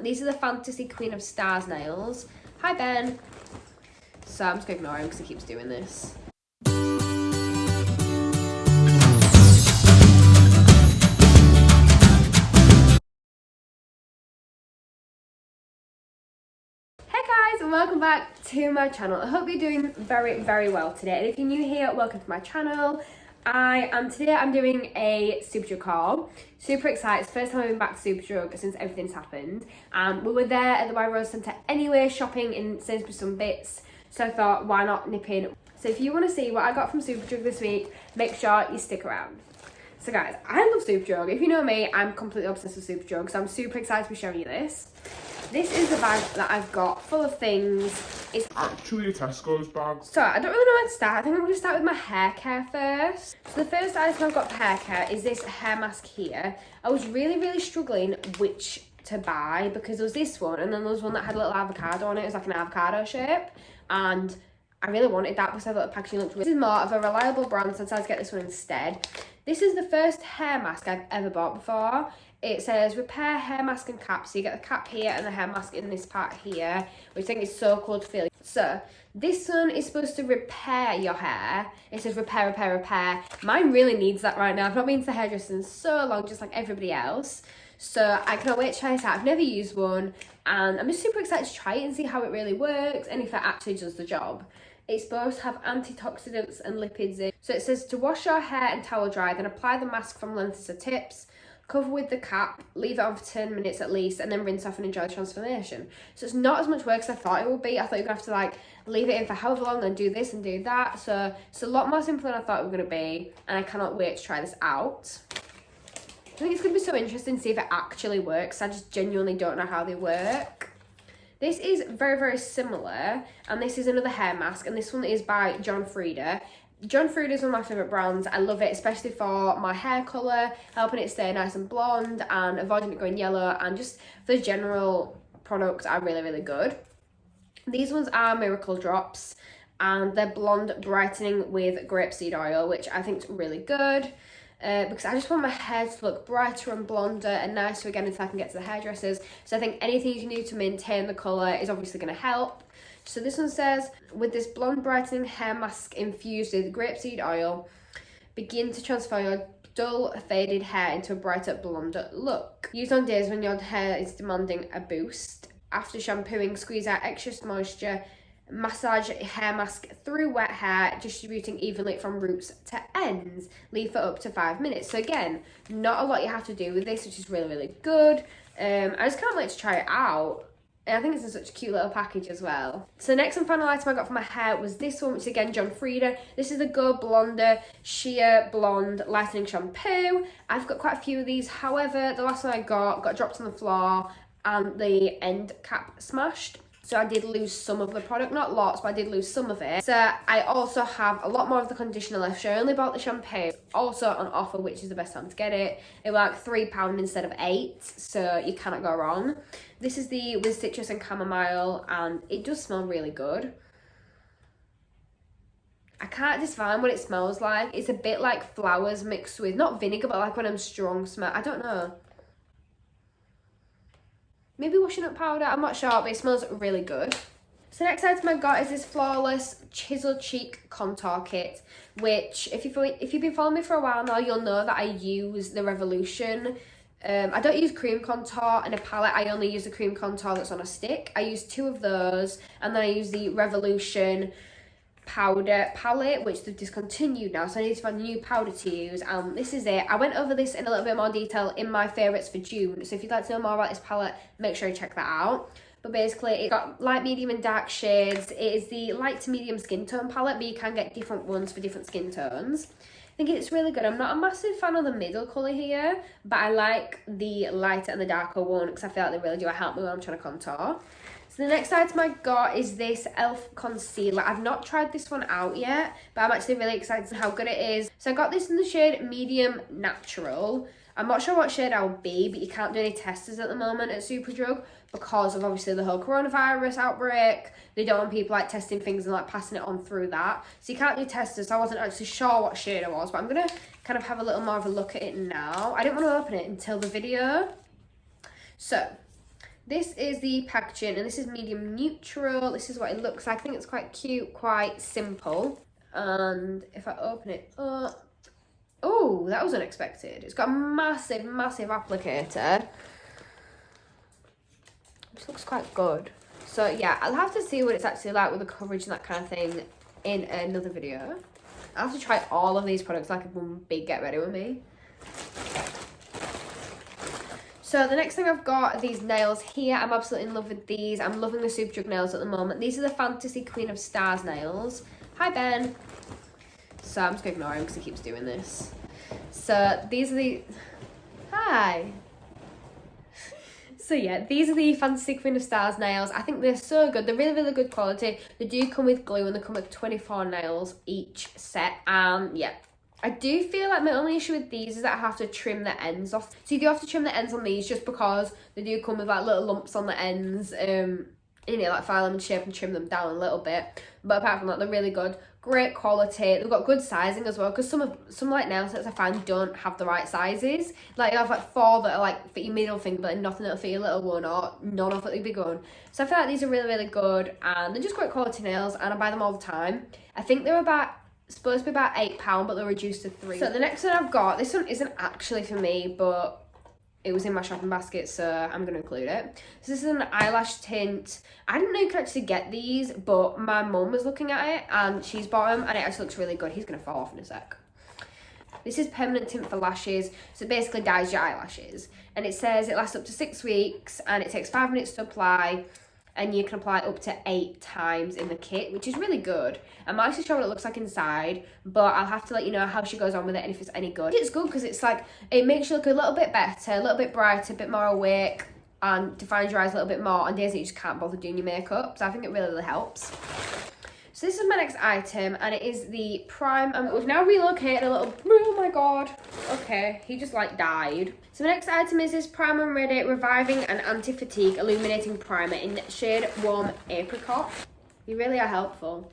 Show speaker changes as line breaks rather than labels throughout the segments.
These are the Fantasy Queen of Stars nails. Hi, Ben. So I'm just going to ignore him because he keeps doing this. Hey guys, and welcome back to my channel. I hope you're doing very, very well today. And if you're new here, welcome to my channel. Today I'm doing a Superdrug haul. Super excited. It's the first time I've been back to Superdrug since everything's happened. We were there at the White Rose Centre anyway, shopping in Sainsbury's some bits. So I thought, why not nip in? So if you want to see what I got from Superdrug this week, make sure you stick around. So guys, I love Superdrug. If you know me, I'm completely obsessed with Superdrug. So I'm super excited to be showing you this. This is the bag that I've got full of things. It's
actually a Tesco's bag.
So I don't really know where to start. I think I'm going to start with my hair care first. So the first item I've got for hair care is this hair mask here. I was really struggling which to buy because there was this one and then there was one that had a little avocado on it. It was like an avocado shape. And I really wanted that because I thought the packaging looked really... This is more of a reliable brand, so I decided to get this one instead. This is the first hair mask I've ever bought before. It says repair hair mask and cap. So you get the cap here and the hair mask in this part here, which I think is so cool to feel. So this one is supposed to repair your hair. It says repair. Mine really needs that right now. I've not been to the hairdresser in so long, just like everybody else. So I cannot wait to try this out. I've never used one and I'm just super excited to try it and see how it really works and if it actually does the job. It's supposed to have antioxidants and lipids in. So it says to wash your hair and towel dry, then apply the mask from lengths to tips, cover with the cap, leave it on for 10 minutes at least, and then rinse off and enjoy the transformation. So it's not as much work as I thought it would be. I thought you're going to have to like leave it in for however long and do this and do that. So it's a lot more simple than I thought it was going to be, and I cannot wait to try this out. I think it's going to be so interesting to see if it actually works. I just genuinely don't know how they work. This is very similar, and this is another hair mask, and this one is by John Frieda. John Frieda is one of my favourite brands. I love it, especially for my hair colour, helping it stay nice and blonde and avoiding it going yellow, and just the general products are really good. These ones are Miracle Drops, and they're blonde brightening with grapeseed oil, which I think is really good. Because I just want my hair to look brighter and blonder and nicer again until I can get to the hairdressers. So I think anything you can do to maintain the colour is obviously going to help. So this one says, with this blonde brightening hair mask infused with grapeseed oil, begin to transform your dull faded hair into a brighter, blonder look. Use on days when your hair is demanding a boost. After shampooing, squeeze out excess moisture. Massage hair mask through wet hair, distributing evenly from roots to ends. Leave for up to 5 minutes. So again, not a lot you have to do with this, which is really good. I just can't wait to try it out. And I think it's in such a cute little package as well. So the next and final item I got for my hair was this one, which is again John Frieda. This is the Go Blonder Sheer Blonde Lightening Shampoo. I've got quite a few of these. However, the last one I got dropped on the floor and the end cap smashed. So I did lose some of the product, not lots, but I did lose some of it. So I also have a lot more of the conditioner left. So I only bought the shampoo, also on offer, which is the best time to get it. It was like £3 instead of £8, so you cannot go wrong. This is the with citrus and chamomile, and it does smell really good. I can't define what it smells like. It's a bit like flowers mixed with, not vinegar, but like when I'm strong smell. I don't know. Maybe washing up powder, I'm not sure, but it smells really good. So next item I got is this Flawless Chisel Cheek Contour Kit, which if you've been following me for a while now, you'll know that I use the Revolution. I don't use cream contour in a palette, I only use the cream contour that's on a stick. I use 2 of those, and then I use the Revolution powder palette, which they've discontinued now, so I need to find a new powder to use. This is it. I went over this in a little bit more detail in my favourites for June, so if you'd like to know more about this palette, make sure you check that out. But basically, it got light, medium and dark shades. It is the light to medium skin tone palette, but you can get different ones for different skin tones. I think it's really good. I'm not a massive fan of the middle colour here, but I like the lighter and the darker one because I feel like they really do help me when I'm trying to contour. So the next item I got is this e.l.f. concealer. I've not tried this one out yet, but I'm actually really excited to see how good it is. So I got this in the shade Medium Natural. I'm not sure what shade I'll be, but you can't do any testers at the moment at Superdrug because of obviously the whole coronavirus outbreak. They don't want people like testing things and like passing it on through that. So you can't do testers, so I wasn't actually sure what shade it was, but I'm going to kind of have a little more of a look at it now. I didn't want to open it until the video. So This is the packaging, and this is medium neutral. This is what it looks like. I think it's quite cute, quite simple. And if I open it up, oh, that was unexpected. It's got a massive, massive applicator, which looks quite good. So yeah, I'll have to see what it's actually like with the coverage and that kind of thing in another video. I'll have to try all of these products like one big get ready with me. So the next thing I've got are these nails here. I'm absolutely in love with these. I'm loving the Superdrug nails at the moment. These are the Fantasy Queen of Stars nails. Hi, Ben. So I'm just going to ignore him because he keeps doing this. So these are the... Hi. So yeah, these are the Fantasy Queen of Stars nails. I think they're so good. They're really, really good quality. They do come with glue and they come with 24 nails each set. Yeah. I do feel like my only issue with these is that I have to trim the ends off. So you do have to trim the ends on these just because they do come with like little lumps on the ends. You know, like file them in shape and trim them down a little bit. But apart from that, they're really good. Great quality. They've got good sizing as well, because some like nail sets I find don't have the right sizes. Like you have like 4 that are like fit your middle finger, but nothing that'll fit your little one, or none of it the big one. So I feel like these are really, really good, and they're just great quality nails, and I buy them all the time. I think they're supposed to be about £8, but they're reduced to £3. So the next one I've got, this one isn't actually for me, but it was in my shopping basket, so I'm going to include it. So this is an eyelash tint. I didn't know you could actually get these, but my mum was looking at it and she's bought them, and it actually looks really good. He's going to fall off in a sec. This is permanent tint for lashes, so it basically dyes your eyelashes. And it says it lasts up to 6 weeks and it takes 5 minutes to apply, and you can apply up to 8 times in the kit, which is really good. I'm not actually sure what it looks like inside, but I'll have to let you know how she goes on with it and if it's any good. It's good because it's like, it makes you look a little bit better, a little bit brighter, a bit more awake, and defines your eyes a little bit more on days that you just can't bother doing your makeup. So I think it really, really helps. So this is my next item, and it is the Prime. We've now relocated a little. Oh my god. Okay, he just like died. So the next item is this Prime and Ready Reviving and Anti-Fatigue Illuminating Primer in shade Warm Apricot. You really are helpful.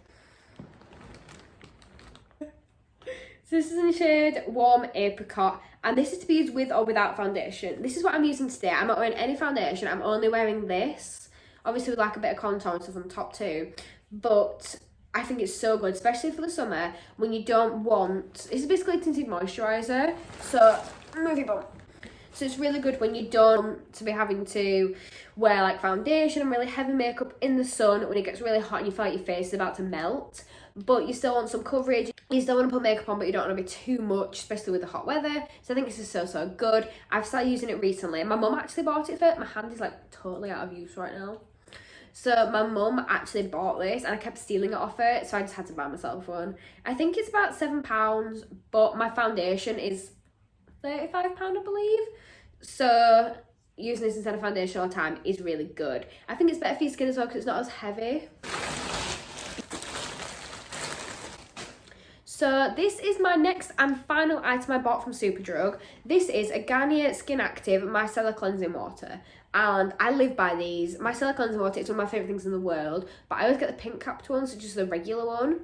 So this is in shade Warm Apricot, and this is to be used with or without foundation. This is what I'm using today. I'm not wearing any foundation. I'm only wearing this. Obviously with like a bit of contour and stuff on top too. But I think it's so good, especially for the summer when you don't want... It's basically a tinted moisturiser. So, move your bum. So it's really good when you don't want to be having to wear like foundation and really heavy makeup in the sun when it gets really hot and you feel like your face is about to melt. But you still want some coverage. You still want to put makeup on, but you don't want to be too much, especially with the hot weather. So I think this is so, so good. I've started using it recently. My mum actually bought it for it. My hand is like totally out of use right now. So my mum actually bought this and I kept stealing it off her, so I just had to buy myself one. I think it's about £7, but my foundation is £35, I believe. So using this instead of foundation all the time is really good. I think it's better for your skin as well because it's not as heavy. So this is my next and final item I bought from Superdrug. This is a Garnier Skin Active Micellar Cleansing Water. And I live by these. Micellar Cleansing Water is one of my favourite things in the world. But I always get the pink capped one, so just the regular one.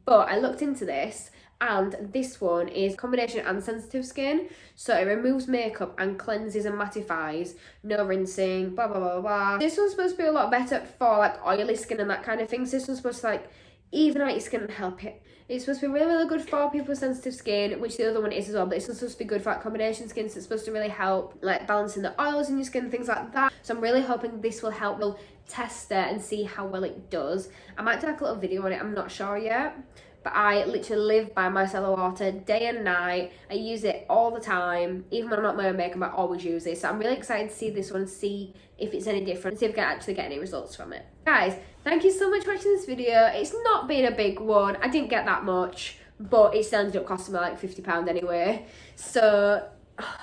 But I looked into this, and this one is combination and sensitive skin. So it removes makeup and cleanses and mattifies. No rinsing, blah, blah, blah, blah. This one's supposed to be a lot better for like oily skin and that kind of thing. So this one's supposed to like even out your skin and help it. It's supposed to be really, really good for people with sensitive skin, which the other one is as well, but it's supposed to be good for like combination skin, so it's supposed to really help like balancing the oils in your skin, things like that. So I'm really hoping this will help. We'll test it and see how well it does. I might do like a little video on it, I'm not sure yet. But I literally live by micellar water day and night. I use it all the time. Even when I'm not wearing makeup, I always use it. So I'm really excited to see this one and see if it's any different, and see if I can actually get any results from it. Guys, thank you so much for watching this video. It's not been a big one. I didn't get that much, but it still ended up costing me like £50 anyway. So,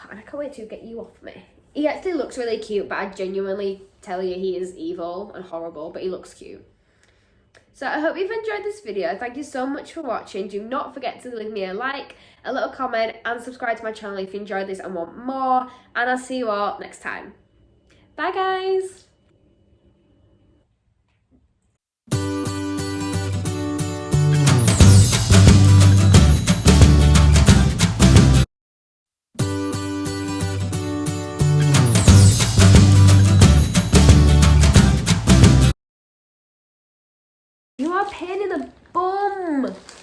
and I can't wait to get you off me. He actually looks really cute, but I genuinely tell you he is evil and horrible, but he looks cute. So I hope you've enjoyed this video. Thank you so much for watching. Do not forget to leave me a like, a little comment, and subscribe to my channel if you enjoyed this and want more. And I'll see you all next time. Bye guys! You are a pain in the bum.